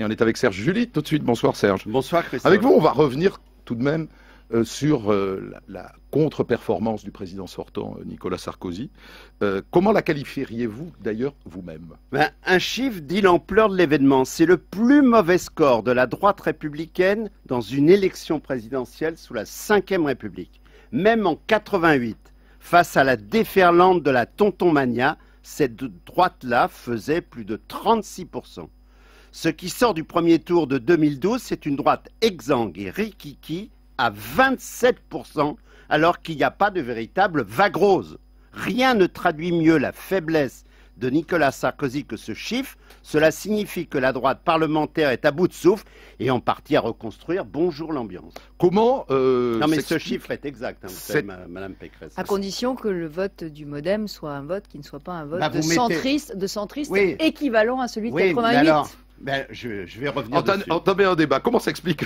Et on est avec Serge July tout de suite. Bonsoir Serge. Bonsoir Christophe. Avec vous, on va revenir tout de même sur la contre-performance du président sortant Nicolas Sarkozy. Comment la qualifieriez-vous d'ailleurs vous-même? Un chiffre dit l'ampleur de l'événement. C'est le plus mauvais score de la droite républicaine dans une élection présidentielle sous la Ve République. Même en 88, face à la déferlante de la tontonmania, cette droite-là faisait plus de 36%. Ce qui sort du premier tour de 2012, c'est une droite exsangue et rikiki à 27%, alors qu'il n'y a pas de véritable vague rose. Rien ne traduit mieux la faiblesse de Nicolas Sarkozy que ce chiffre. Cela signifie que la droite parlementaire est à bout de souffle et en partie à reconstruire. Bonjour l'ambiance. Comment Non mais ce chiffre est exact, hein, vous savez, Madame Pécresse. À condition que le vote du MoDem soit un vote qui ne soit pas un vote de centriste oui, équivalent à celui de oui, 88. Alors, je vais revenir dessus. Entamer un débat. Comment s'explique,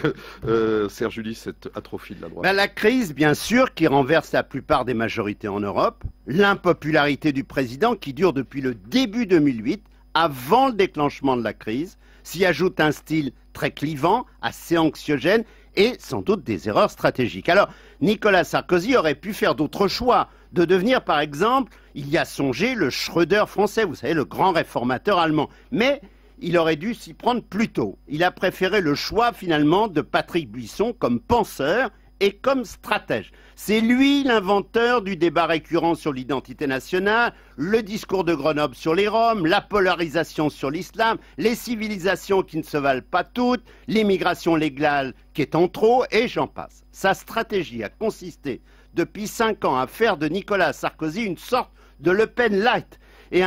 Serge July, cette atrophie de la droite? La crise, bien sûr, qui renverse la plupart des majorités en Europe. L'impopularité du président qui dure depuis le début 2008, avant le déclenchement de la crise. S'y ajoute un style très clivant, assez anxiogène et sans doute des erreurs stratégiques. Alors, Nicolas Sarkozy aurait pu faire d'autres choix, de devenir par exemple, il y a songé, le Schröder français, vous savez, le grand réformateur allemand. Mais il aurait dû s'y prendre plus tôt. Il a préféré le choix finalement de Patrick Buisson comme penseur et comme stratège. C'est lui l'inventeur du débat récurrent sur l'identité nationale, le discours de Grenoble sur les Roms, la polarisation sur l'islam, les civilisations qui ne se valent pas toutes, l'immigration légale qui est en trop, et j'en passe. Sa stratégie a consisté depuis 5 ans à faire de Nicolas Sarkozy une sorte de Le Pen light. Et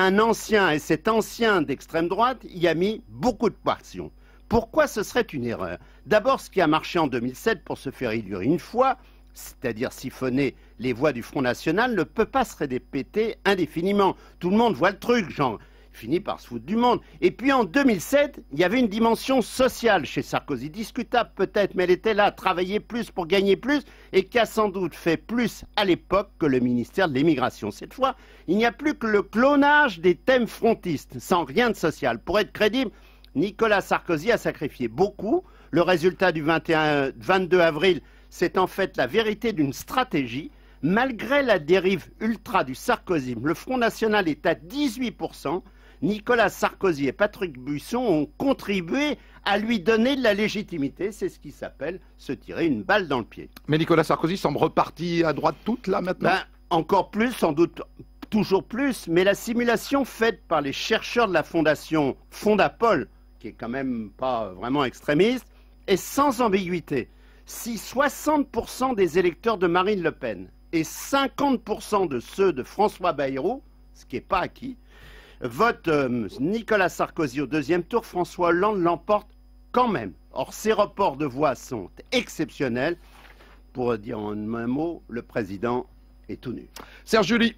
cet ancien d'extrême droite y a mis beaucoup de passion. Pourquoi ce serait une erreur? D'abord, ce qui a marché en 2007 pour se faire élire une fois, c'est-à-dire siphonner les voix du Front National, ne peut pas se répéter indéfiniment. Tout le monde voit le truc, genre, finit par se foutre du monde. Et puis en 2007, il y avait une dimension sociale chez Sarkozy, discutable peut-être, mais elle était là, travailler plus pour gagner plus, et qui a sans doute fait plus à l'époque que le ministère de l'Immigration. Cette fois, il n'y a plus que le clonage des thèmes frontistes, sans rien de social. Pour être crédible, Nicolas Sarkozy a sacrifié beaucoup. Le résultat du 22 avril, c'est en fait la vérité d'une stratégie. Malgré la dérive ultra du sarkozysme, le Front National est à 18%. Nicolas Sarkozy et Patrick Buisson ont contribué à lui donner de la légitimité. C'est ce qui s'appelle se tirer une balle dans le pied. Mais Nicolas Sarkozy semble reparti à droite toute là maintenant. Encore plus, sans doute toujours plus, mais la simulation faite par les chercheurs de la fondation Fondapol, qui est quand même pas vraiment extrémiste, est sans ambiguïté. Si 60% des électeurs de Marine Le Pen et 50% de ceux de François Bayrou, ce qui n'est pas acquis, votent Nicolas Sarkozy au deuxième tour, François Hollande l'emporte quand même. Or, ces reports de voix sont exceptionnels. Pour dire en un mot, le président est tout nu. Serge July.